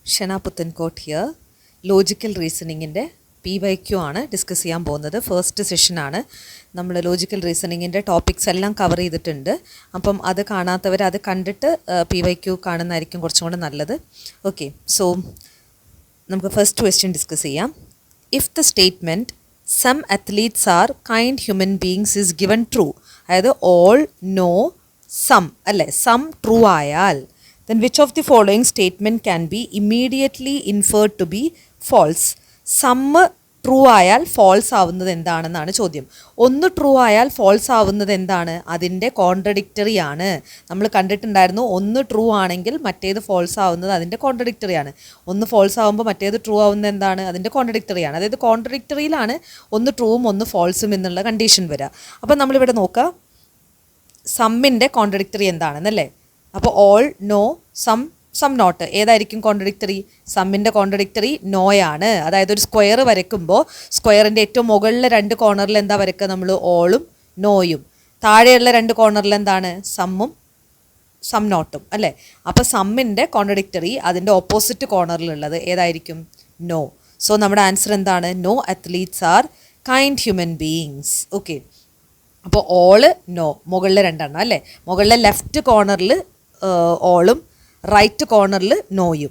ഷെന Puthankottu here. Logical റീസണിങ്ങിൻ്റെ PYQ ആണ് discuss ചെയ്യാൻ പോകുന്നത്. ഫസ്റ്റ് സെഷനാണ്. നമ്മൾ ലോജിക്കൽ റീസണിങ്ങിൻ്റെ ടോപ്പിക്സ് എല്ലാം കവർ ചെയ്തിട്ടുണ്ട്. അപ്പം അത് കാണാത്തവർ അത് കണ്ടിട്ട് PYQ കാണുന്നതായിരിക്കും കുറച്ചും കൂടെ നല്ലത്. ഓക്കെ, സോ നമുക്ക് ഫസ്റ്റ് ക്വസ്റ്റ്യൻ ഡിസ്കസ് ചെയ്യാം. If the statement some athletes are kind human beings is given true, അതായത് ഓൾ, നോ, സം അല്ലേ, സം ട്രൂ ആയാൽ then which of the following statement can be immediately inferred to be false? Some true ആയാൽ false ആവുന്നത് എന്താണെന്നാണ് ചോദ്യം. ഒന്ന് true ആയാൽ false ആവുന്നത് എന്താണ്? അതിൻ്റെ കോൺട്രഡിക്റ്ററി ആണ്. നമ്മൾ കണ്ടിട്ടുണ്ടായിരുന്നു, ഒന്ന് ട്രൂ ആണെങ്കിൽ മറ്റേത് ഫോൾസ് ആവുന്നത് അതിൻ്റെ കോൺട്രഡിക്റ്ററി ആണ്. ഒന്ന് ഫോൾസ് ആവുമ്പോൾ മറ്റേത് ട്രൂ ആവുന്നത് എന്താണ്? അതിൻ്റെ കോൺട്രഡിക്റ്ററി ആണ്. അതായത് കോൺട്രഡിക്റ്ററിയിലാണ് ഒന്ന് ട്രൂവും ഒന്ന് ഫോൾസും എന്നുള്ള കണ്ടീഷൻ വരിക. അപ്പം നമ്മളിവിടെ നോക്കുക, സമ്മിൻ്റെ കോൺട്രഡിക്റ്ററി എന്താണെന്നല്ലേ. അപ്പോൾ ഓൾ, നോ, സം നോട്ട് ഏതായിരിക്കും കോൺട്രഡിക്റ്ററി? സമ്മിൻ്റെ കോൺട്രഡിക്റ്ററി നോയാണ്. അതായത് ഒരു സ്ക്വയർ വരയ്ക്കുമ്പോൾ സ്ക്വയറിൻ്റെ ഏറ്റവും മുകളിലെ രണ്ട് കോർണറിൽ എന്താ വരയ്ക്കുക നമ്മൾ? ഓളും നോയും. താഴെയുള്ള രണ്ട് കോർണറിൽ എന്താണ്? സമ്മും സം നോട്ടും അല്ലേ. അപ്പോൾ സമ്മിൻ്റെ കോൺട്രഡിക്റ്ററി അതിൻ്റെ ഓപ്പോസിറ്റ് കോർണറിലുള്ളത് ഏതായിരിക്കും? നോ. സോ നമ്മുടെ ആൻസർ എന്താണ്? No athletes are kind human beings. Okay, അപ്പോൾ ഓള്, നോ, മുകളിലെ രണ്ടെണ്ണം അല്ലേ. മുകളിലെ ലെഫ്റ്റ് കോർണറിൽ ഓളും റൈറ്റ് കോർണറിൽ നോയും.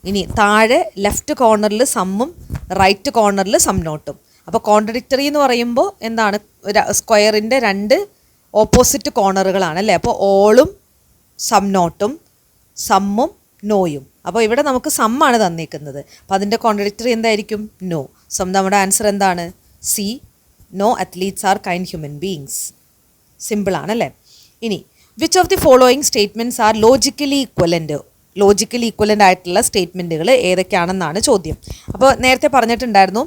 ഇനി താഴെ ലെഫ്റ്റ് കോർണറിൽ സമ്മും റൈറ്റ് കോർണറിൽ സം നോട്ടും. അപ്പോൾ കോൺട്രഡിക്റ്ററി എന്ന് പറയുമ്പോൾ എന്താണ്? സ്ക്വയറിൻ്റെ രണ്ട് ഓപ്പോസിറ്റ് കോർണറുകളാണ് അല്ലേ. അപ്പോൾ ഓളും സം നോട്ടും സമ്മും നോയും. അപ്പോൾ ഇവിടെ നമുക്ക് സമ്മാണ് തന്നിരിക്കുന്നത്. അപ്പോൾ അതിൻ്റെ കോൺട്രഡിക്റ്ററി എന്തായിരിക്കും? നോ. സോ നമ്മുടെ ആൻസർ എന്താണ്? C, no athletes are kind human beings. സിമ്പിളാണല്ലേ. ഇനി which of the following statements are logically equivalent? Logically equivalent ആയിട്ടുള്ള സ്റ്റേറ്റ്മെൻറ്റുകൾ ഏതൊക്കെയാണെന്നാണ് ചോദ്യം. അപ്പോൾ നേരത്തെ പറഞ്ഞിട്ടുണ്ടായിരുന്നു,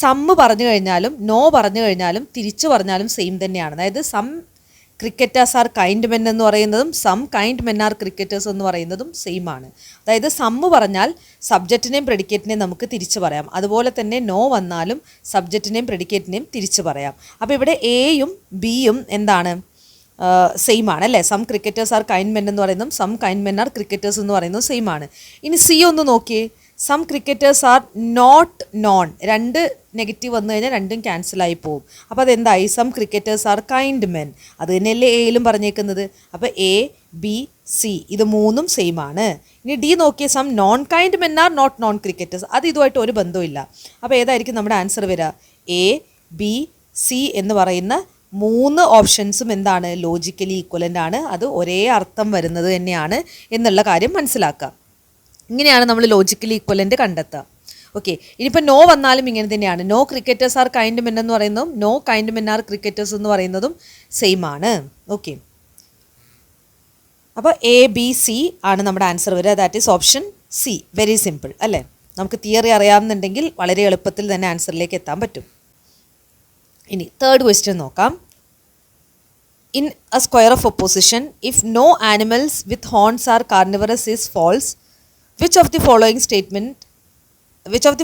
സമ്മ് പറഞ്ഞു കഴിഞ്ഞാലും നോ പറഞ്ഞു കഴിഞ്ഞാലും തിരിച്ചു പറഞ്ഞാലും സെയിം തന്നെയാണ്. അതായത് some cricketers are kind men എന്ന് പറയുന്നതും some kind men are cricketers എന്ന് പറയുന്നതും സെയിം ആണ്. അതായത് സമ്മ് പറഞ്ഞാൽ സബ്ജക്റ്റിനെയും പ്രെഡിക്കേറ്റിനെയും നമുക്ക് തിരിച്ചു പറയാം. അതുപോലെ തന്നെ നോ വന്നാലും സബ്ജക്റ്റിനെയും പ്രെഡിക്കേറ്റിനെയും തിരിച്ചു പറയാം. അപ്പോൾ ഇവിടെ എയും ബിയും എന്താണ്? സെയിം ആണ് അല്ലേ. Some cricketers are kind men എന്ന് പറയുന്നതും some kind men are cricketers എന്ന് പറയുന്നതും സെയിം ആണ്. ഇനി സി ഒന്ന് നോക്കിയേ. Some cricketers are not non. രണ്ട് നെഗറ്റീവ് വന്നു കഴിഞ്ഞാൽ രണ്ടും ക്യാൻസലായി പോകും. അപ്പോൾ അതെന്തായി? Some cricketers are kind men. അത് തന്നെയല്ലേ എയിലും പറഞ്ഞേക്കുന്നത്. അപ്പോൾ എ, ബി, സി ഇത് മൂന്നും സെയിം ആണ്. ഇനി ഡി നോക്കിയേ. Some non kind men are not non cricketers. അത് ഇതുമായിട്ട് ഒരു ബന്ധവും ഇല്ല. അപ്പോൾ ഏതായിരിക്കും നമ്മുടെ ആൻസർ വരിക? എ, ബി, സി എന്ന് പറയുന്ന മൂന്ന് ഓപ്ഷൻസും എന്താണ്? ലോജിക്കലി ഈക്വലൻ്റ് ആണ്. അത് ഒരേ അർത്ഥം വരുന്നത് തന്നെയാണ് എന്നുള്ള കാര്യം മനസ്സിലാക്കുക. ഇങ്ങനെയാണ് നമ്മൾ ലോജിക്കലി ഈക്വലൻ്റ് കണ്ടെത്തുക. ഓക്കെ, ഇനിയിപ്പോൾ നോ വന്നാലും ഇങ്ങനെ തന്നെയാണ്. No cricketers are kind men എന്ന് പറയുന്നതും no kind men are cricketers എന്ന് പറയുന്നതും സെയിം ആണ്. ഓക്കെ, അപ്പോൾ എ, ബി, സി ആണ് നമ്മുടെ ആൻസർ വരിക. That is option C. Very simple അല്ലേ. നമുക്ക് തിയറി അറിയാമെന്നുണ്ടെങ്കിൽ വളരെ എളുപ്പത്തിൽ തന്നെ ആൻസറിലേക്ക് എത്താൻ പറ്റും. ഇനി തേർഡ് ക്വസ്റ്റ്യൻ നോക്കാം. In a square of opposition if no animals with horns are carnivorous is false, which of the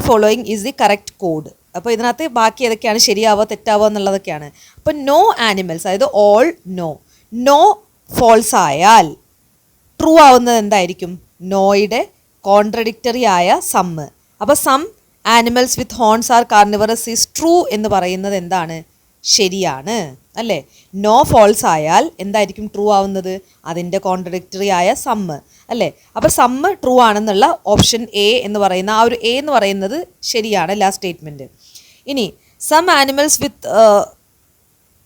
following is the correct code? അപ്പോൾ ഇതിനകത്ത് ബാക്കി ഏതൊക്കെയാണ് ശരിയാവുക തെറ്റാവുക എന്നുള്ളതൊക്കെയാണ്. അപ്പോൾ നോ ആനിമൽസ്, അതായത് ഓൾ, നോ ഫോൾസ് ആയാൽ ട്രൂ ആവുന്നത് എന്തായിരിക്കും? നോയുടെ കോൺട്രഡിക്റ്ററി ആയ സമ്മ്. അപ്പോൾ some animals with horns are carnivorous is true എന്ന് പറയുന്നത് എന്താണ്? ശരിയാണ് അല്ലേ. നോ ഫോൾസ് ആയാൽ എന്തായിരിക്കും ട്രൂ ആവുന്നത്? അതിൻ്റെ കോൺട്രഡിക്റ്ററി ആയ സമ്മ് അല്ലേ. അപ്പോൾ സമ്മ് ട്രൂ ആണെന്നുള്ള ഓപ്ഷൻ എ എന്ന് പറയുന്ന ആ ഒരു എ എന്ന് പറയുന്നത് ശരിയാണ് ലാസ്റ്റ് സ്റ്റേറ്റ്മെൻറ്റ്. ഇനി some animals with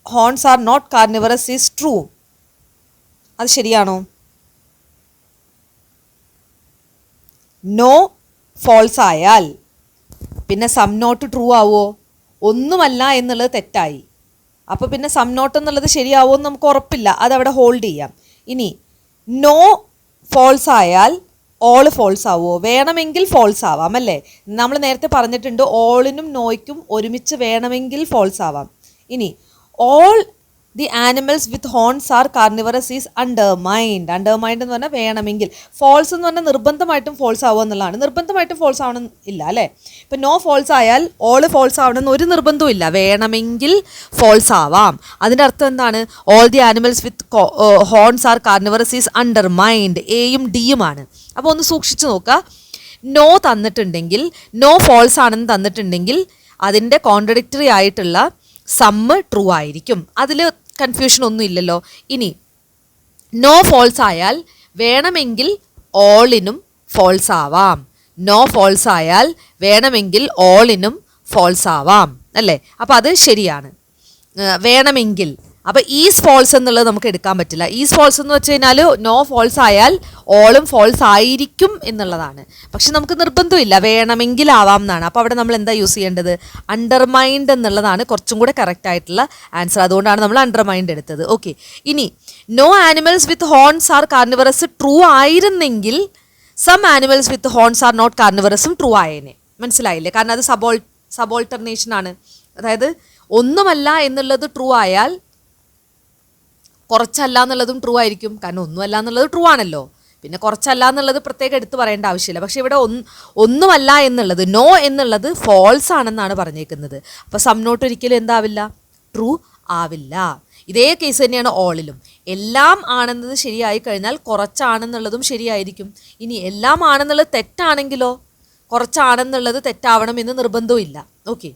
horns are not carnivorous is true, അത് ശരിയാണോ? നോ ഫോൾസ് ആയാൽ പിന്നെ സം നോട്ട് ട്രൂ ആവുമോ? ഒന്നുമല്ല എന്നുള്ളത് തെറ്റായി. അപ്പോൾ പിന്നെ സം നോട്ട് എന്നുള്ളത് ശരിയാവുമോ എന്ന് നമുക്ക് ഉറപ്പില്ല. അതവിടെ ഹോൾഡ് ചെയ്യാം. ഇനി നോ ഫോൾസ് ആയാൽ ഓൾ ഫോൾസ് ആവുമോ? വേണമെങ്കിൽ ഫോൾസ് ആവാം അല്ലേ. നമ്മൾ നേരത്തെ പറഞ്ഞിട്ടുണ്ട് ഓളിനും നോയ്ക്കും ഒരുമിച്ച് വേണമെങ്കിൽ ഫോൾസ് ആവാം. ഇനി all the animals with horns are carnivorous is undetermined. Undetermined എന്ന് പറഞ്ഞാൽ വേണമെങ്കിൽ. ഫോൾസ് എന്ന് പറഞ്ഞാൽ നിർബന്ധമായിട്ടും ഫോൾസ് ആവുക എന്നുള്ളതാണ്. നിർബന്ധമായിട്ടും ഫോൾസ് ആവണം ഇല്ല അല്ലേ. ഇപ്പം നോ ഫോൾസ് ആയാൽ ഓൾ ഫോൾസ് ആവണമെന്ന് ഒരു നിർബന്ധവും ഇല്ല. വേണമെങ്കിൽ ഫോൾസ് ആവാം. അതിൻ്റെ അർത്ഥം എന്താണ്? All the animals with horns are carnivorous is undetermined. എയും ഡിയുമാണ്. അപ്പോൾ ഒന്ന് സൂക്ഷിച്ച് നോക്കുക. നോ തന്നിട്ടുണ്ടെങ്കിൽ, നോ ഫോൾസ് ആണെന്ന് തന്നിട്ടുണ്ടെങ്കിൽ അതിൻ്റെ കോൺട്രഡിക്ടറി ആയിട്ടുള്ള സമ്മ് ട്രൂ ആയിരിക്കും. അതിൽ കൺഫ്യൂഷൻ ഒന്നും ഇല്ലല്ലോ. ഇനി നോ ഫോൾസ് ആയാൽ വേണമെങ്കിൽ ഓളിനും ഫോൾസ് ആവാം. നോ ഫോൾസ് ആയാൽ വേണമെങ്കിൽ ഓളിനും ഫോൾസ് ആവാം അല്ലേ? അപ്പോൾ അത് ശരിയാണ്. വേണമെങ്കിൽ, അപ്പോൾ ഈസ് ഫോൾസ് എന്നുള്ളത് നമുക്ക് എടുക്കാൻ പറ്റില്ല. ഈസ് ഫോൾസ് എന്ന് വെച്ച് കഴിഞ്ഞാൽ നോ ഫോൾസ് ആയാൽ ഓളും ഫോൾസ് ആയിരിക്കും എന്നുള്ളതാണ്. പക്ഷെ നമുക്ക് നിർബന്ധമില്ല, വേണമെങ്കിൽ ആവാം എന്നാണ്. അപ്പോൾ അവിടെ നമ്മൾ എന്താ യൂസ് ചെയ്യേണ്ടത്? അണ്ടർമൈൻഡ് എന്നുള്ളതാണ് കുറച്ചും കൂടെ കറക്റ്റ് ആയിട്ടുള്ള ആൻസർ. അതുകൊണ്ടാണ് നമ്മൾ അണ്ടർമൈൻഡ് എടുത്തത്. ഓക്കെ, ഇനി no animals with horns are carnivorous true ആയിരുന്നെങ്കിൽ some animals with horns are not കാർണിവറസും ട്രൂ ആയേനെ. മനസ്സിലായില്ലേ? കാരണം അത് സബോൾട്ടർനേഷൻ ആണ്. അതായത് ഒന്നുമല്ല എന്നുള്ളത് ട്രൂ ആയാൽ കുറച്ചല്ല എന്നുള്ളതും ട്രൂ ആയിരിക്കും. കാരണം ഒന്നുമല്ല എന്നുള്ളത് ട്രൂ ആണല്ലോ. പിന്നെ കുറച്ചല്ല എന്നുള്ളത് പ്രത്യേകം എടുത്ത് പറയേണ്ട ആവശ്യമില്ല. പക്ഷേ ഇവിടെ ഒന്നുമല്ല എന്നുള്ളത്, നോ എന്നുള്ളത് ഫോൾസ് ആണെന്നാണ് പറഞ്ഞേക്കുന്നത്. അപ്പോൾ സം നോട്ട് ഒരിക്കലും എന്താവില്ല? ട്രൂ ആവില്ല. ഇതേ കേസ് തന്നെയാണ് ഓളിലും. എല്ലാം ആണെന്നത് ശരിയായി കഴിഞ്ഞാൽ കുറച്ചാണെന്നുള്ളതും ശരിയായിരിക്കും. ഇനി എല്ലാം ആണെന്നുള്ളത് തെറ്റാണെങ്കിലോ കുറച്ചാണെന്നുള്ളത് തെറ്റാവണം എന്ന് നിർബന്ധവും ഇല്ല. ഓക്കെ,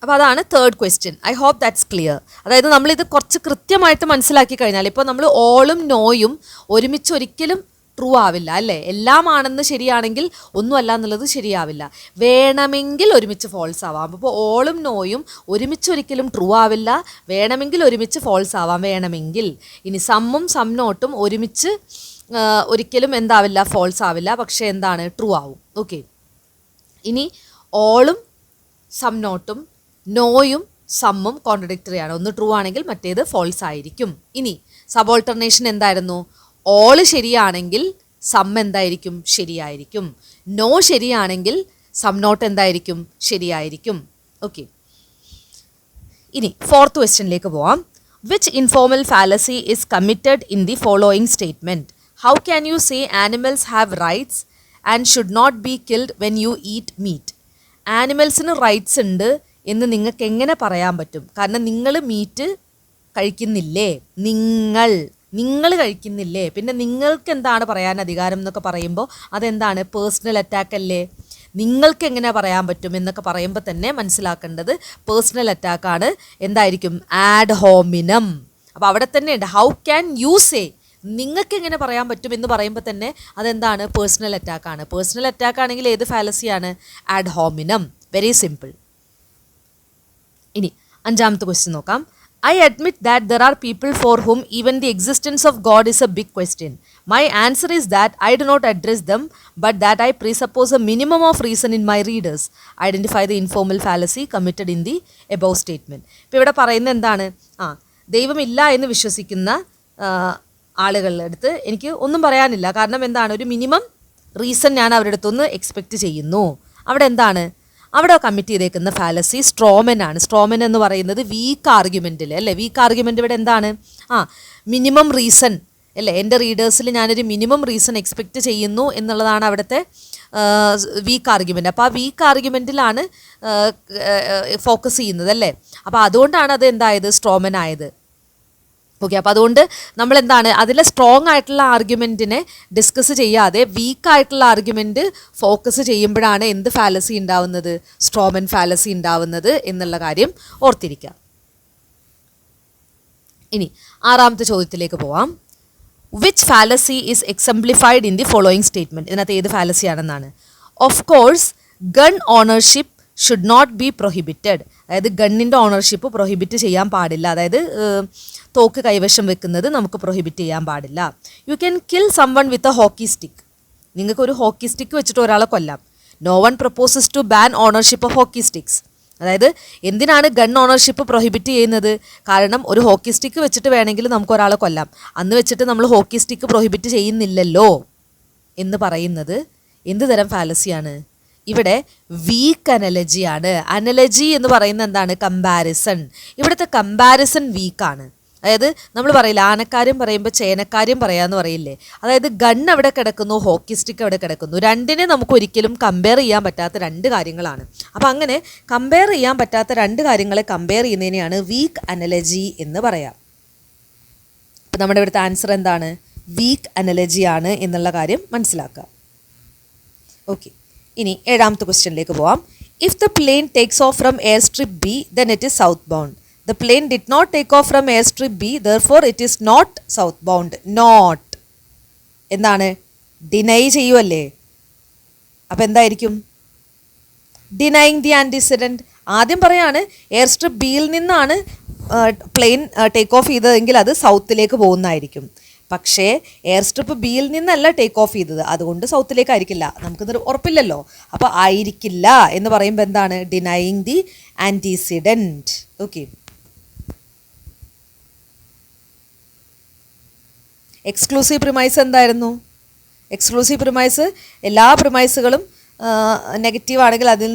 അപ്പോൾ അതാണ് third question. I hope that's clear. അതായത് നമ്മളിത് കുറച്ച് കൃത്യമായിട്ട് മനസ്സിലാക്കി കഴിഞ്ഞാൽ, ഇപ്പോൾ നമ്മൾ ഓളും നോയും ഒരുമിച്ച് ഒരിക്കലും ട്രൂ ആവില്ല അല്ലേ? എല്ലാം ആണെന്ന് ശരിയാണെങ്കിൽ ഒന്നും അല്ല എന്നുള്ളത് ശരിയാവില്ല. വേണമെങ്കിൽ ഒരുമിച്ച് ഫോൾസ് ആവാം. അപ്പോൾ ഓളും നോയും ഒരുമിച്ച് ഒരിക്കലും ട്രൂ ആവില്ല. വേണമെങ്കിൽ ഒരുമിച്ച് ഫോൾസ് ആവാം, വേണമെങ്കിൽ. ഇനി സമ്മും സം നോട്ടും ഒരുമിച്ച് ഒരിക്കലും എന്താവില്ല? ഫോൾസ് ആവില്ല. പക്ഷേ എന്താണ്? ട്രൂ ആവും. ഓക്കെ, ഇനി ഓളും സം നോട്ടും നോയും സമ്മും കോൺട്രഡിക്ടറി ആണ്. ഒന്ന് ട്രൂ ആണെങ്കിൽ മറ്റേത് ഫോൾസ് ആയിരിക്കും. ഇനി സബോൾട്ടർനേഷൻ എന്തായിരുന്നു? ഓള് ശരിയാണെങ്കിൽ സം എന്തായിരിക്കും? ശരിയായിരിക്കും. നോ ശരിയാണെങ്കിൽ സം നോട്ട് എന്തായിരിക്കും? ശരിയായിരിക്കും. ഓക്കെ, ഇനി ഫോർത്ത് ക്വസ്റ്റ്യനിലേക്ക് പോവാം. Which informal fallacy is committed in the following statement? How can you say animals have rights and should not be killed when you eat meat? ആനിമൽസിന് rights ഉണ്ട് എന്ന് നിങ്ങൾക്ക് എങ്ങനെ പറയാൻ പറ്റും? കാരണം നിങ്ങൾ മീറ്റ് കഴിക്കുന്നില്ലേ, നിങ്ങൾ കഴിക്കുന്നില്ലേ, പിന്നെ നിങ്ങൾക്ക് എന്താണ് പറയാൻ അധികാരം എന്നൊക്കെ പറയുമ്പോൾ അതെന്താണ്? പേഴ്സണൽ അറ്റാക്ക് അല്ലേ? നിങ്ങൾക്ക് എങ്ങനെ പറയാൻ പറ്റും എന്നൊക്കെ പറയുമ്പോൾ തന്നെ മനസ്സിലാക്കേണ്ടത് പേഴ്സണൽ അറ്റാക്കാണ്. എന്തായിരിക്കും? ആഡ് ഹോമിനം. അപ്പോൾ അവിടെ തന്നെ ഉണ്ട് ഹൗ ക്യാൻ യു സേ, നിങ്ങൾക്ക് എങ്ങനെ പറയാൻ പറ്റും എന്ന് പറയുമ്പോൾ തന്നെ അതെന്താണ്? പേഴ്സണൽ അറ്റാക്കാണ്. പേഴ്സണൽ അറ്റാക്ക് ആണെങ്കിൽ ഏത് ഫാലസിയാണ്? Ad hominem. Very simple. ഇനി അഞ്ചാമത്തെ ക്വസ്റ്റ്യൻ നോക്കാം. I admit that there are people for whom even the existence of God is a big question. My answer is that I do not address them, but that I presuppose a minimum of reason in my readers. Identify the informal fallacy committed in the above statement. ഇപ്പോൾ ഇവിടെ പറയുന്നത് എന്താണ്? ദൈവമില്ല എന്ന് വിശ്വസിക്കുന്ന ആളുകളുടെ അടുത്ത് എനിക്ക് ഒന്നും പറയാനില്ല. കാരണം എന്താണ്? ഒരു മിനിമം റീസൺ ഞാൻ അവരുടെ അടുത്തൊന്ന് എക്സ്പെക്റ്റ് ചെയ്യുന്നു. അവിടെ എന്താണ്? അവിടെ കമ്മിറ്റ് ചെയ്തേക്കുന്ന ഫാലസി സ്ട്രോമൻ ആണ്. സ്ട്രോമൻ എന്ന് പറയുന്നത് വീക്ക് ആർഗ്യുമെൻറ്റിൽ അല്ലേ? വീക്ക് ആർഗ്യുമെൻ്റ് ഇവിടെ എന്താണ്? മിനിമം റീസൺ അല്ലേ? എൻ്റെ റീഡേഴ്സിൽ ഞാനൊരു മിനിമം റീസൺ എക്സ്പെക്റ്റ് ചെയ്യുന്നു എന്നുള്ളതാണ് അവിടുത്തെ വീക്ക് ആർഗ്യുമെൻ്റ്. അപ്പോൾ ആ വീക്ക് ആർഗ്യുമെൻറ്റിലാണ് ഫോക്കസ് ചെയ്യുന്നത് അല്ലേ? അപ്പോൾ അതുകൊണ്ടാണ് അത് എന്തായത്? സ്ട്രോമൻ ആയത്. ഓക്കെ, അപ്പോൾ അതുകൊണ്ട് നമ്മൾ എന്താണ് അതിലെ സ്ട്രോങ് ആയിട്ടുള്ള ആർഗ്യുമെൻറ്റിനെ ഡിസ്കസ് ചെയ്യാതെ വീക്കായിട്ടുള്ള ആർഗ്യുമെൻറ്റ് ഫോക്കസ് ചെയ്യുമ്പോഴാണ് എന്ത് ഫാലസി ഉണ്ടാവുന്നത്? സ്ട്രോമൻ ഫാലസി ഉണ്ടാവുന്നത് എന്നുള്ള കാര്യം ഓർത്തിരിക്കുക. ഇനി ആറാമത്തെ ചോദ്യത്തിലേക്ക് പോവാം. Which fallacy is exemplified in the following statement? ഇതിനകത്ത് ഏത് ഫാലസിയാണെന്നാണ്? Of course gun ownership should not be prohibited. അതായത് ഗണ്ണിൻ്റെ ഓണർഷിപ്പ് പ്രൊഹിബിറ്റ് ചെയ്യാൻ പാടില്ല. അതായത് തോക്ക് കൈവശം വെക്കുന്നത് നമുക്ക് പ്രൊഹിബിറ്റ് ചെയ്യാൻ പാടില്ല. You can kill someone with a hockey stick. നിങ്ങൾക്കൊരു ഹോക്കി സ്റ്റിക്ക് വെച്ചിട്ട് ഒരാളെ കൊല്ലാം. No one proposes to ban ownership of hockey sticks. അതായത് എന്തിനാണ് ഗൺ ഓണർഷിപ്പ് പ്രൊഹിബിറ്റ് ചെയ്യുന്നത്? കാരണം ഒരു ഹോക്കി സ്റ്റിക്ക് വെച്ചിട്ട് വേണമെങ്കിൽ നമുക്ക് ഒരാളെ കൊല്ലാം. അന്ന് വെച്ചിട്ട് നമ്മൾ ഹോക്കി സ്റ്റിക്ക് പ്രൊഹിബിറ്റ് ചെയ്യുന്നില്ലല്ലോ എന്ന് പറയുന്നത് എന്ത് തരം ഫാലസിയാണ്? ഇവിടെ വീക്ക് അനലജിയാണ്. അനലജി എന്ന് പറയുന്നത് എന്താണ്? കമ്പാരിസൺ. ഇവിടുത്തെ കമ്പാരിസൺ വീക്കാണ്. അതായത് നമ്മൾ പറയില്ല, ആനക്കാര്യം പറയുമ്പോൾ ചേനക്കാര്യം പറയാമെന്ന് പറയില്ലേ? അതായത് ഗൺ അവിടെ കിടക്കുന്നു, ഹോക്കി സ്റ്റിക്ക് അവിടെ കിടക്കുന്നു. രണ്ടിനെ നമുക്ക് ഒരിക്കലും കമ്പയർ ചെയ്യാൻ പറ്റാത്ത രണ്ട് കാര്യങ്ങളാണ്. അപ്പോൾ അങ്ങനെ കമ്പയർ ചെയ്യാൻ പറ്റാത്ത രണ്ട് കാര്യങ്ങളെ കമ്പയർ ചെയ്യുന്നതിനെയാണ് വീക്ക് അനലജി എന്ന് പറയാം. അപ്പോൾ നമ്മുടെ ഇവിടുത്തെ ആൻസർ എന്താണ്? വീക്ക് അനലജിയാണ് എന്നുള്ള കാര്യം മനസ്സിലാക്കുക. ഓക്കെ, ഇനി 7ാമത്തെ ക്വസ്റ്റ്യനിലേക്ക് പോവാം. If the plane takes off from airstrip B then it is southbound. The plane did not take off from airstrip B therefore it is not southbound. Not എന്താണ്? Deny ചെയ്യുമല്ലേ. അപ്പം എന്തായിരിക്കും? Denying the antecedent. ആദ്യം പറയാണ് air strip ബിയിൽ നിന്നാണ് plain take off ചെയ്തതെങ്കിൽ അത് സൗത്തിലേക്ക് പോകുന്നതായിരിക്കും. പക്ഷേ എയർ സ്ട്രിപ്പ് ബിയിൽ നിന്നല്ല ടേക്ക് ഓഫ് ചെയ്തത്, അതുകൊണ്ട് സൗത്തിലേക്ക് ആയിരിക്കില്ല. നമുക്കിത് ഉറപ്പില്ലല്ലോ. അപ്പോൾ ആയിരിക്കില്ല എന്ന് പറയുമ്പോൾ എന്താണ്? Denying the antecedent. Okay, exclusive premise എന്തായിരുന്നു? എക്സ്ക്ലൂസീവ് പ്രിമൈസ് എല്ലാ പ്രിമൈസുകളും നെഗറ്റീവ് ആണെങ്കിൽ അതിൽ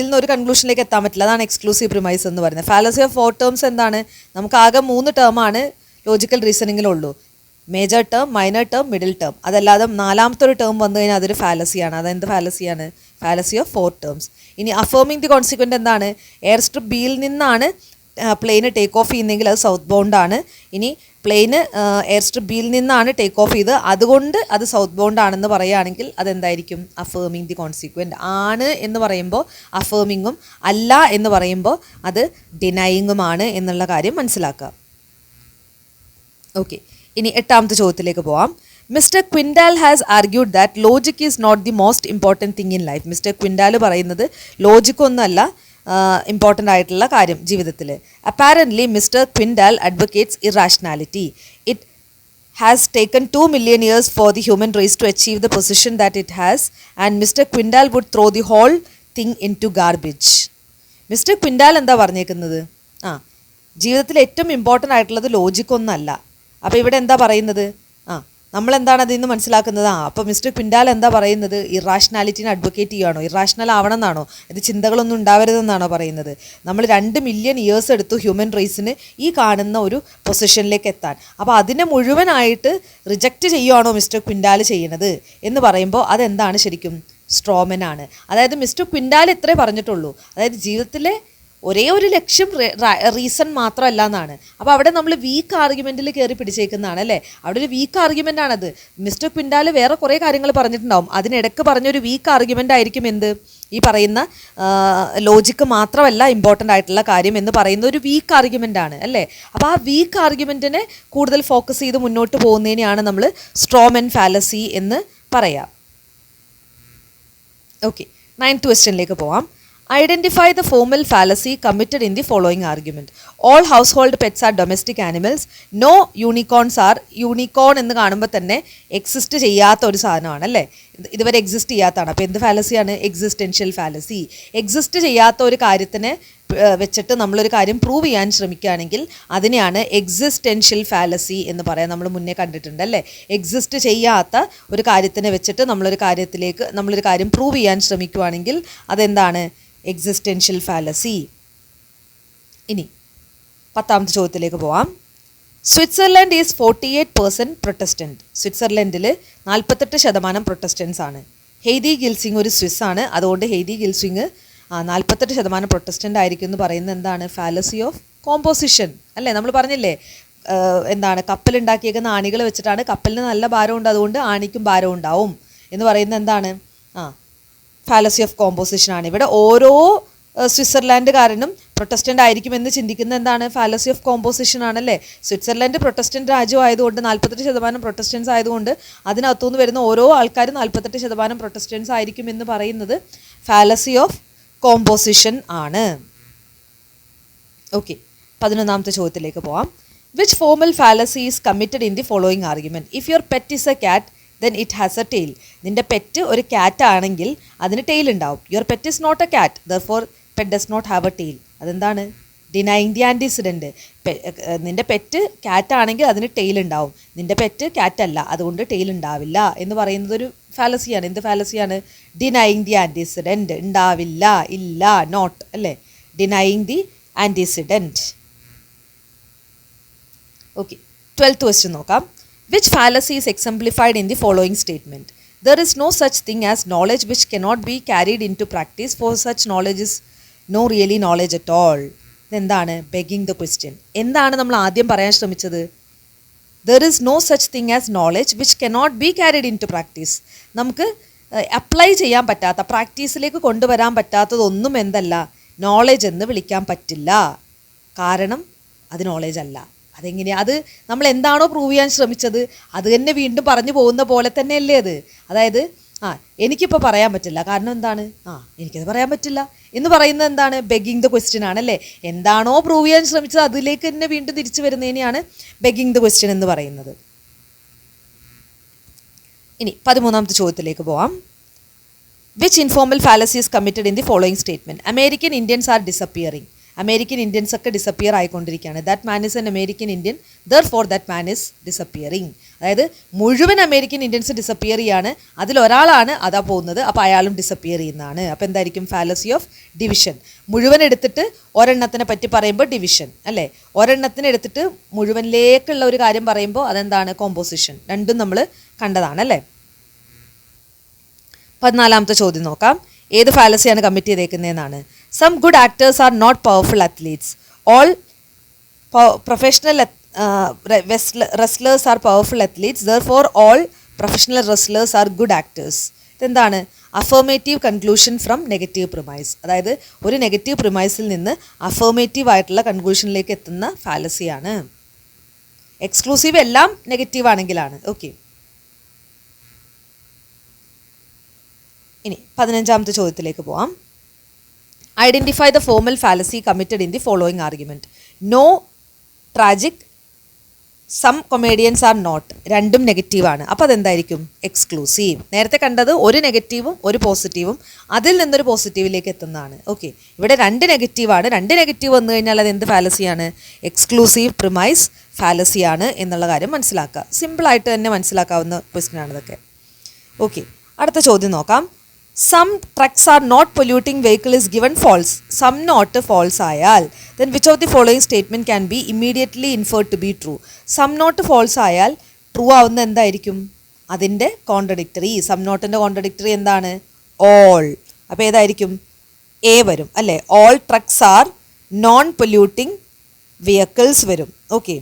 നിന്നൊരു കൺക്ലൂഷനിലേക്ക് എത്താൻ പറ്റില്ല. അതാണ് എക്സ്ക്ലൂസീവ് പ്രിമൈസ് എന്ന് പറയുന്നത്. ഫാലസി ഓഫ് 4 ടേംസ് എന്താണ്? നമുക്ക് ആകെ 3 ടേമാണ് ലോജിക്കൽ റീസണിങ്ങിലുള്ളൂ. Major term, minor term, middle term. അതല്ലാതെ 4ാമത്തെ ഒരു ടേം വന്നു കഴിഞ്ഞാൽ അതൊരു ഫാലസിയാണ്. അതെന്ത് ഫാലസിയാണ്? Fallacy of 4 terms. ഇനി അഫേമിങ് ദി കോൺസിക്വൻ്റ് എന്താണ്? എയർ സ്ട്രിപ്പ് ബിയിൽ നിന്നാണ് പ്ലെയിന് ടേക്ക് ഓഫ് ചെയ്യുന്നെങ്കിൽ അത് സൗത്ത് ബൗണ്ടാണ്. ഇനി പ്ലെയിന് എയർ സ്ട്രിപ്പ് ബിയിൽ നിന്നാണ് ടേക്ക് ഓഫ് ചെയ്ത് അതുകൊണ്ട് അത് സൗത്ത് ബൗണ്ട് ആണെന്ന് പറയുകയാണെങ്കിൽ അതെന്തായിരിക്കും? Affirming the consequent. ആണ് എന്ന് പറയുമ്പോൾ അഫേമിങ്ങും, അല്ല എന്ന് പറയുമ്പോൾ അത് ഡിനൈയിങ്ങുമാണ് എന്നുള്ള കാര്യം മനസ്സിലാക്കുക. ഓക്കെ, ഇനി 8ാമത്തെ ചോദ്യത്തിലേക്ക് പോവാം. Mister Quindal has argued that logic is not the most important thing in life. Mister Quindal പറയുന്നത് ലോജിക്കൊന്നുമല്ല ഇമ്പോർട്ടൻ്റ് ആയിട്ടുള്ള കാര്യം ജീവിതത്തിൽ. Apparently mister Quindal advocates irrationality. It has taken 2 million years for the human race to achieve the position that it has and mister Quindal would throw the whole thing into garbage. Mister Quindal എന്താ പറഞ്ഞേക്കുന്നത്? ജീവിതത്തിൽ ഏറ്റവും important ആയിട്ടുള്ളത് ലോജിക്കൊന്നല്ല. അപ്പോൾ ഇവിടെ എന്താ പറയുന്നത്? നമ്മളെന്താണ് അതിൽ നിന്ന് മനസ്സിലാക്കുന്നത്? അപ്പോൾ മിസ്റ്റർ ക്വിൻഡാൽ എന്താ പറയുന്നത്? ഇറാഷണാലിറ്റിനെ അഡ്വക്കേറ്റ് ചെയ്യുകയാണോ? ഇറാഷണൽ ആവണം എന്നാണോ? ഇത് ചിന്തകളൊന്നും ഉണ്ടാവരുതെന്നാണോ പറയുന്നത്? നമ്മൾ 2 million years എടുത്തു ഹ്യൂമൻ റേസിന് ഈ കാണുന്ന ഒരു പൊസിഷനിലേക്ക് എത്താൻ. അപ്പോൾ അതിനെ മുഴുവനായിട്ട് റിജക്റ്റ് ചെയ്യുകയാണോ മിസ്റ്റർ ക്വിൻഡാൽ ചെയ്യുന്നത് എന്ന് പറയുമ്പോൾ അതെന്താണ് ശരിക്കും? സ്ട്രോമനാണ്. അതായത് മിസ്റ്റർ ക്വിൻഡാൽ ഇത്രേ പറഞ്ഞിട്ടുള്ളൂ. അതായത് ജീവിതത്തിലെ ഒരേ ഒരു ലക്ഷ്യം റീസൺ മാത്രമല്ല എന്നാണ്. അപ്പോൾ അവിടെ നമ്മൾ വീക്ക് ആർഗ്യുമെൻറ്റിൽ കയറി പിടിച്ചേക്കുന്നതാണ് അല്ലേ. അവിടെ ഒരു വീക്ക് ആർഗ്യുമെൻ്റ് ആണത്. മിസ്റ്റർ ക്വിൻഡാൽ വേറെ കുറേ കാര്യങ്ങൾ പറഞ്ഞിട്ടുണ്ടാവും. അതിനിടയ്ക്ക് പറഞ്ഞൊരു വീക്ക് ആർഗ്യുമെൻ്റ് ആയിരിക്കും എന്ത്? ഈ പറയുന്ന ലോജിക്ക് മാത്രമല്ല ഇമ്പോർട്ടൻ്റ് ആയിട്ടുള്ള കാര്യം എന്ന് പറയുന്ന ഒരു വീക്ക് ആർഗ്യുമെൻ്റ് ആണ് അല്ലേ. അപ്പോൾ ആ വീക്ക് ആർഗ്യുമെൻറ്റിനെ കൂടുതൽ ഫോക്കസ് ചെയ്ത് മുന്നോട്ട് പോകുന്നതിനെയാണ് നമ്മൾ സ്ട്രോമൻ ഫാലസി എന്ന് പറയാം. ഓക്കെ, 9th ക്വസ്റ്റ്യനിലേക്ക് പോവാം. Identify the formal fallacy committed in the following argument. All household pets are domestic animals. No unicorns are. Unicorn എന്ന് കാണുമ്പോൾ തന്നെ എക്സിസ്റ്റ് ചെയ്യാത്ത ഒരു സാധനമാണ് അല്ലേ. ഇതുവരെ എക്സിസ്റ്റ് ചെയ്യാത്തതാണ്. അപ്പോൾ എന്ത് ഫാലസിയാണ്? Existential fallacy. എക്സിസ്റ്റ് ചെയ്യാത്ത ഒരു കാര്യത്തിനെ വെച്ചിട്ട് നമ്മളൊരു കാര്യം പ്രൂവ് ചെയ്യാൻ ശ്രമിക്കുകയാണെങ്കിൽ അതിനെയാണ് എക്സിസ്റ്റൻഷ്യൽ ഫാലസി എന്ന് പറയാം. നമ്മൾ മുന്നേ കണ്ടിട്ടുണ്ട് അല്ലേ. എക്സിസ്റ്റ് ചെയ്യാത്ത ഒരു കാര്യത്തിനെ വെച്ചിട്ട് നമ്മളൊരു കാര്യം പ്രൂവ് ചെയ്യാൻ ശ്രമിക്കുകയാണെങ്കിൽ അതെന്താണ്? Existential fallacy. ഇനി 10ാമത്തെ ചോദ്യത്തിലേക്ക് പോവാം. Switzerland is 48% Protestant. സ്വിറ്റ്സർലൻഡിൽ 48% പ്രൊട്ടസ്റ്റൻസ് ആണ്. ഹെയ്ദി ഗിൽസിങ് ഒരു സ്വിസ് ആണ്. അതുകൊണ്ട് ഹെയ്ദി ഗിൽസിങ് 48% പ്രൊട്ടസ്റ്റൻ്റ് ആയിരിക്കും എന്ന് പറയുന്നത് എന്താണ്? ഫാലസി ഓഫ് കോമ്പോസിഷൻ അല്ലേ. നമ്മൾ പറഞ്ഞില്ലേ എന്താണ്? കപ്പലുണ്ടാക്കിയേക്കുന്ന ആണികൾ വെച്ചിട്ടാണ്. കപ്പലിന് നല്ല ഭാരമുണ്ട്, അതുകൊണ്ട് ആണിക്കും ഭാരം ഉണ്ടാവും എന്ന് പറയുന്നത് എന്താണ്? ഫാലസി ഓഫ് കോമ്പോസിഷൻ ആണ്. ഇവിടെ ഓരോ സ്വിറ്റ്സർലാൻഡുകാരനും പ്രൊട്ടസ്റ്റൻ്റ് ആയിരിക്കുമെന്ന് ചിന്തിക്കുന്ന എന്താണ്? ഫാലസി ഓഫ് കോമ്പോസിഷൻ ആണല്ലേ. സ്വിറ്റ്സർലൻഡ് പ്രൊട്ടസ്റ്റൻ്റ് രാജ്യമായതുകൊണ്ട് 48% പ്രൊട്ടസ്റ്റൻസ് ആയതുകൊണ്ട് അതിനകത്തുനിന്ന് വരുന്ന ഓരോ ആൾക്കാരും 48% പ്രൊട്ടസ്റ്റൻസ് ആയിരിക്കും എന്ന് പറയുന്നത് ഫാലസി ഓഫ് കോമ്പോസിഷൻ ആണ്. ഓക്കെ, 11ാമത്തെ ചോദ്യത്തിലേക്ക് പോവാം. Which formal fallacy is committed in the following argument? If your pet is a cat then it has a tail. നിൻ്റെ പെറ്റ് ഒരു ക്യാറ്റ് ആണെങ്കിൽ അതിന് ടെയിൽ ഉണ്ടാവും. Your pet is not a cat, therefore pet does not have a tail. അതെന്താണ്? Denying the antecedent. നിൻ്റെ pet cat ആണെങ്കിൽ അതിന് tail ഉണ്ടാവും. നിൻ്റെ പെറ്റ് ക്യാറ്റ് അല്ല, അതുകൊണ്ട് ടെയിൽ ഉണ്ടാവില്ല എന്ന് പറയുന്നത് ഒരു ഫാലസിയാണ്. എന്ത് ഫാലസിയാണ്? Denying the antecedent. ഉണ്ടാവില്ല, ഇല്ല, നോട്ട് അല്ലേ. Denying the antecedent. Okay, 12th question നോക്കാം. Which fallacy is exemplified in the following statement? There is no such thing as knowledge which cannot be carried into practice, for such knowledge is no really knowledge at all. ഇതെന്താണ്? Begging the question. എന്താണ് നമ്മൾ ആദ്യം പറയാൻ ശ്രമിച്ചത്? There is no such thing as knowledge which cannot be carried into practice. നമുക്ക് apply ചെയ്യാൻ പറ്റാത്ത, പ്രാക്ടീസിലേക്ക് കൊണ്ടുവരാൻ പറ്റാത്തതൊന്നും എന്തല്ല? നോളജ് എന്ന് വിളിക്കാൻ പറ്റില്ല. കാരണം അത് നോളജ് അല്ല. അതെങ്ങനെയാണ്? അത് നമ്മൾ എന്താണോ പ്രൂവ് ചെയ്യാൻ ശ്രമിച്ചത് അത് തന്നെ വീണ്ടും പറഞ്ഞു പോകുന്ന പോലെ തന്നെയല്ലേ അത്? അതായത് എനിക്കിപ്പോൾ പറയാൻ പറ്റില്ല, കാരണം എന്താണ്? എനിക്കത് പറയാൻ പറ്റില്ല എന്ന് പറയുന്നത് എന്താണ്? ബെഗിങ് ദ ക്വസ്റ്റ്യൻ ആണല്ലേ. എന്താണോ പ്രൂവ് ചെയ്യാൻ ശ്രമിച്ചത് അതിലേക്ക് തന്നെ വീണ്ടും തിരിച്ചു വരുന്നതിനെയാണ് ബെഗിങ് ദ ക്വസ്റ്റ്യൻ എന്ന് പറയുന്നത്. ഇനി 13ാമത്തെ ചോദ്യത്തിലേക്ക് പോവാം. Which informal fallacy is committed in the following statement? American Indians are disappearing. American Indians ഒക്കെ ഡിസപ്പിയർ ആയിക്കൊണ്ടിരിക്കുകയാണ്. That man is an American Indian, therefore that man is disappearing. അതായത് മുഴുവൻ അമേരിക്കൻ ഇന്ത്യൻസ് ഡിസപ്പിയർ ചെയ്യാണ്, അതിലൊരാളാണ് അതാ പോകുന്നത്, അപ്പോൾ അയാളും ഡിസപ്പിയർ ചെയ്യുന്നതാണ്. അപ്പോൾ എന്തായിരിക്കും? Fallacy of division. മുഴുവൻ എടുത്തിട്ട് ഒരെണ്ണത്തിനെ പറ്റി പറയുമ്പോൾ ഡിവിഷൻ അല്ലേ, ഒരെണ്ണത്തിനെ എടുത്തിട്ട് മുഴുവനിലേക്കുള്ള ഒരു കാര്യം പറയുമ്പോൾ അതെന്താണ്? കോമ്പോസിഷൻ. രണ്ടും നമ്മൾ കണ്ടതാണ് അല്ലേ. 14ാമത്തെ ചോദ്യം നോക്കാം. ഏത് ഫാലസിയാണ് കമ്മിറ്റ് ചെയ്തേക്കുന്നതെന്നാണ്. Some good actors are not powerful athletes. All professional wrestlers are powerful athletes, therefore all professional wrestlers are good actors. ഇതെന്താണ്? Affirmative conclusion from negative premise. അതായത് ഒരു നെഗറ്റീവ് പ്രിമൈസിൽ നിന്ന് അഫർമേറ്റീവ് ആയിട്ടുള്ള കൺക്ലൂഷനിലേക്ക് എത്തുന്ന ഫാലസിയാണ്. എക്സ്ക്ലൂസീവ് എല്ലാം നെഗറ്റീവ് ആണെങ്കിലാണ്. ഓക്കെ. ഇനി 15ാമത്തെ ചോദ്യത്തിലേക്ക് പോവാം. Identify the formal fallacy committed in the following argument. No tragic, some comedians are not. രണ്ടും നെഗറ്റീവാണ്. അപ്പോൾ അതെന്തായിരിക്കും? എക്സ്ക്ലൂസീവ്. നേരത്തെ കണ്ടത് ഒരു നെഗറ്റീവും ഒരു പോസിറ്റീവും, അതിൽ നിന്നൊരു പോസിറ്റീവിലേക്ക് എത്തുന്നതാണ്. ഓക്കെ. ഇവിടെ രണ്ട് നെഗറ്റീവാണ്. രണ്ട് നെഗറ്റീവ് വന്നു കഴിഞ്ഞാൽ അത് എന്ത് ഫാലസിയാണ്? എക്സ്ക്ലൂസീവ് പ്രിമൈസ് ഫാലസിയാണ് എന്നുള്ള കാര്യം മനസ്സിലാക്കുക. സിമ്പിളായിട്ട് തന്നെ മനസ്സിലാക്കാവുന്ന ക്വസ്റ്റ്യൻ ആണ് ഇതൊക്കെ. ഓക്കെ. അടുത്ത ചോദ്യം നോക്കാം. Some trucks are not polluting vehicle is given false. Some not false ആയാൽ then which of the following statement can be immediately inferred to be true? Some not false ആയാൽ ട്രൂ ആവുന്ന എന്തായിരിക്കും? അതിൻ്റെ കോൺട്രഡിക്ടറി. സം നോട്ടിൻ്റെ contradictory എന്താണ്? All. അപ്പോൾ ഏതായിരിക്കും? A വരും അല്ലേ. All trucks are non polluting vehicles വരും. Okay.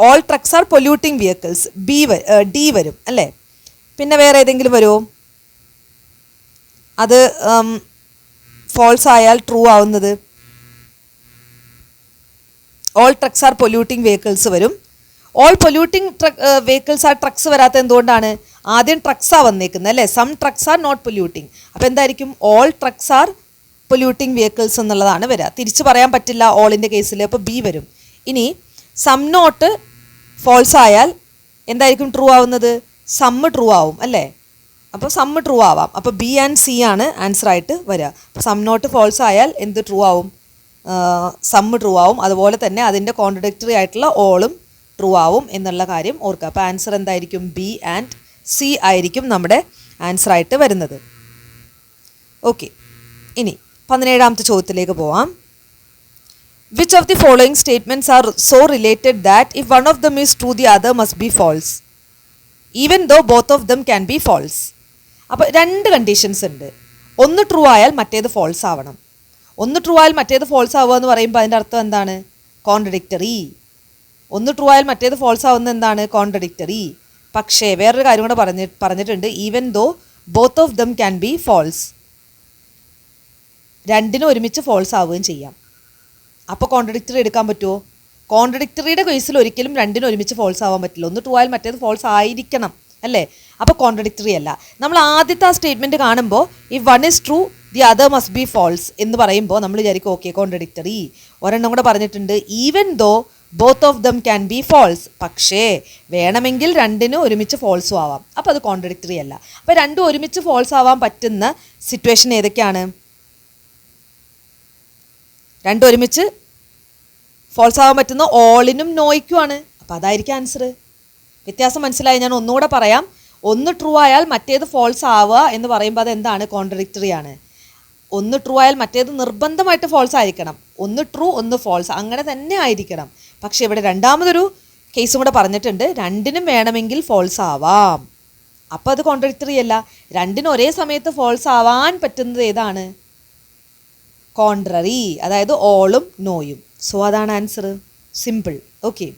All trucks are polluting vehicles, D വരും അല്ലേ. പിന്നെ വേറെ ഏതെങ്കിലും വരുമോ? അത് ഫോൾസ് ആയാൽ ട്രൂ ആവുന്നത് all trucks are polluting vehicles വരും. All polluting vehicles are trucks വരാത്ത എന്തുകൊണ്ടാണ്? ആദ്യം ട്രക്സാണ് വന്നേക്കുന്നത് അല്ലേ. Some trucks are not polluting. അപ്പോൾ എന്തായിരിക്കും? All trucks are polluting vehicles എന്നുള്ളതാണ് വരിക. തിരിച്ച് പറയാൻ പറ്റില്ല ഓളിൻ്റെ കേസിൽ. അപ്പോൾ ബി വരും. ഇനി സം നോട്ട് ഫോൾസ് ആയാൽ എന്തായിരിക്കും ട്രൂ ആവുന്നത്? സമ്മ് ട്രൂ ആവും അല്ലേ. അപ്പോൾ സമ്മ് ട്രൂ ആവാം. അപ്പോൾ ബി ആൻഡ് സി ആണ് ആൻസർ ആയിട്ട് വരിക. അപ്പോൾ സം നോട്ട് ഫോൾസ് ആയാൽ എന്ത് ട്രൂ ആവും? സമ്മ് ട്രൂ ആവും. അതുപോലെ തന്നെ അതിൻ്റെ കോൺട്രഡിക്ടറി ആയിട്ടുള്ള ഓളും ട്രൂ ആവും എന്നുള്ള കാര്യം ഓർക്കുക. അപ്പോൾ ആൻസർ എന്തായിരിക്കും? ബി ആൻഡ് സി ആയിരിക്കും നമ്മുടെ ആൻസർ ആയിട്ട് വരുന്നത്. ഓക്കെ. ഇനി 17ാമത്തെ ചോദ്യത്തിലേക്ക് പോവാം. Which of the following statements are so related that if one of them is true the other must be false even though both of them can be false. അപ്പോൾ രണ്ട് കണ്ടീഷൻസ് ഉണ്ട്. ഒന്ന് ട്രൂ ആയാൽ മറ്റേത് ഫോൾസ് ആവണം. ഒന്ന് true ആയാൽ മറ്റേത് ഫോൾസ് ആവുക എന്ന് പറയുമ്പോൾ അതിൻ്റെ അർത്ഥം എന്താണ്? കോൺട്രഡിക്ടറി. ഒന്ന് ട്രൂ ആയാൽ മറ്റേത് ഫോൾസ് ആവുന്നത് എന്താണ്? കോൺട്രഡിക്ടറി. പക്ഷേ വേറൊരു കാര്യം കൂടെ പറഞ്ഞിട്ടുണ്ട്. Even though both of them can be false. രണ്ടിനും ഒരുമിച്ച് ഫോൾസ് ആവുകയും ചെയ്യാം. അപ്പോൾ കോൺട്രഡിക്ടറി എടുക്കാൻ പറ്റുമോ? കോൺട്രഡിക്ടറിയുടെ കേസിൽ ഒരിക്കലും രണ്ടിനും ഒരുമിച്ച് ഫോൾസ് ആവാൻ പറ്റില്ല. ഒന്ന് ട്രൂ ആയാൽ മറ്റേത് ഫോൾസ് ആയിരിക്കണം അല്ലേ. അപ്പോൾ കോൺട്രഡിക്ടറി അല്ല. നമ്മൾ ആദ്യത്തെ ആ സ്റ്റേറ്റ്മെൻറ്റ് കാണുമ്പോൾ if one is true the other must be false എന്ന് പറയുമ്പോൾ നമ്മൾ വിചാരിക്കും ഓക്കെ കോൺട്രഡിക്ടറി. ഒരെണ്ണം കൂടെ പറഞ്ഞിട്ടുണ്ട് even though both of them can be false. പക്ഷേ വേണമെങ്കിൽ രണ്ടിനും ഒരുമിച്ച് ഫോൾസും ആവാം. അപ്പോൾ അത് കോൺട്രഡിക്ടറി അല്ല. അപ്പോൾ രണ്ടും ഒരുമിച്ച് ഫോൾസ് ആവാൻ പറ്റുന്ന സിറ്റുവേഷൻ ഏതൊക്കെയാണ്? രണ്ടും ഒരുമിച്ച് ഫോൾസ് ആവാൻ പറ്റുന്ന ഓളിനും നോയ്ക്കുമാണ്. അപ്പോൾ അതായിരിക്കും ആൻസർ. വ്യത്യാസം മനസ്സിലായി? ഞാൻ ഒന്നുകൂടെ പറയാം. ഒന്ന് ട്രൂ ആയാൽ മറ്റേത് ഫോൾസ് ആവുക എന്ന് പറയുമ്പോൾ അതെന്താണ്? കോൺട്രഡിക്ടറി ആണ്. ഒന്ന് ട്രൂ ആയാൽ മറ്റേത് നിർബന്ധമായിട്ട് ഫോൾസ് ആയിരിക്കണം. ഒന്ന് ട്രൂ ഒന്ന് ഫോൾസ് അങ്ങനെ തന്നെ ആയിരിക്കണം. പക്ഷേ ഇവിടെ രണ്ടാമതൊരു കേസും കൂടെ പറഞ്ഞിട്ടുണ്ട്. രണ്ടിനും വേണമെങ്കിൽ ഫോൾസ് ആവാം. അപ്പോൾ അത് കോൺട്രഡിക്ടറി അല്ല. രണ്ടിനും ഒരേ സമയത്ത് ഫോൾസ് ആവാൻ പറ്റുന്നത് ഏതാണ്? കോൺട്രറി, അതായത് ഓളും നോയും. സോ അതാണ് ആൻസർ. സിമ്പിൾ. ഓക്കെ,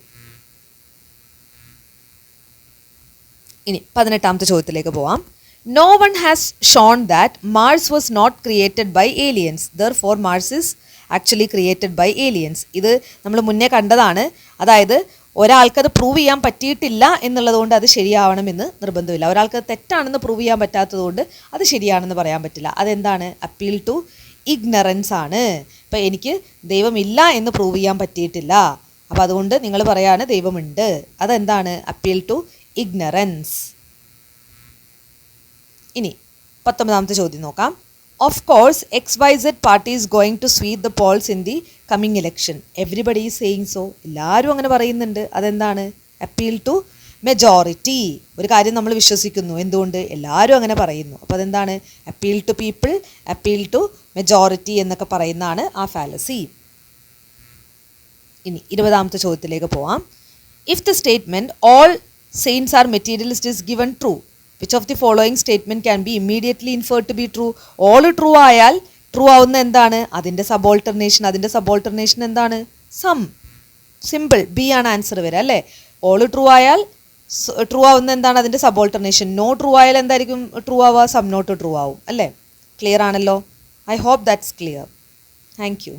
ഇനി 18ാമത്തെ ചോദ്യത്തിലേക്ക് പോവാം. No one has shown that Mars was not created by aliens, therefore Mars is actually created by aliens. ഇത് നമ്മൾ മുന്നേ കണ്ടതാണ്. അതായത് ഒരാൾക്കത് പ്രൂവ് ചെയ്യാൻ പറ്റിയിട്ടില്ല എന്നുള്ളത് കൊണ്ട് അത് ശരിയാവണമെന്ന് നിർബന്ധമില്ല. ഒരാൾക്ക് തെറ്റാണെന്ന് പ്രൂവ് ചെയ്യാൻ പറ്റാത്തത് കൊണ്ട് അത് ശരിയാണെന്ന് പറയാൻ പറ്റില്ല. അതെന്താണ്? അപ്പീൽ ടു ഇഗ്നറൻസ് ആണ്. ഇപ്പം എനിക്ക് ദൈവമില്ല എന്ന് പ്രൂവ് ചെയ്യാൻ പറ്റിയിട്ടില്ല, അപ്പോൾ അതുകൊണ്ട് നിങ്ങൾ പറയാണ് ദൈവമുണ്ട്. അതെന്താണ്? Appeal to ignorance. ഇനി 19ാമത്തെ ചോദ്യം നോക്കാം. Of course XYZ party is going to sweep the polls in the coming election. Everybody is saying so. എല്ലാവരും അങ്ങനെ പറയുന്നുണ്ട്. അതെന്താണ്? Appeal to majority. ഒരു കാര്യം നമ്മൾ വിശ്വസിക്കുന്നു, എന്തുകൊണ്ട്? എല്ലാവരും അങ്ങനെ പറയുന്നു. അപ്പോൾ അതെന്താണ്? Appeal to people, appeal to majority എന്നൊക്കെ പറയുന്നതാണ് ആ ഫാലസി. ഇനി 20ാമത്തെ ചോദ്യത്തിലേക്ക് പോവാം. If the statement all saints are materialist is given true, which of the following statement can be immediately inferred to be true? All true ആയാൽ true ആവുന്ന എന്താണ്? അതിൻ്റെ സബോൾട്ടർനേഷൻ. അതിൻ്റെ സബോൾട്ടർനേഷൻ എന്താണ്? സം. സിമ്പിൾ. ബി ആണ് ആൻസർ വരിക അല്ലേ. All true ആയാൽ ട്രൂ ആവുന്ന എന്താണ്? അതിൻ്റെ സബോൾട്ടർനേഷൻ. നോ ട്രൂ ആയാൽ എന്തായിരിക്കും ട്രൂ ആവുക? സം നോട്ട് ട്രൂ ആവും അല്ലേ. ക്ലിയർ ആണല്ലോ? I hope that's clear. Thank U.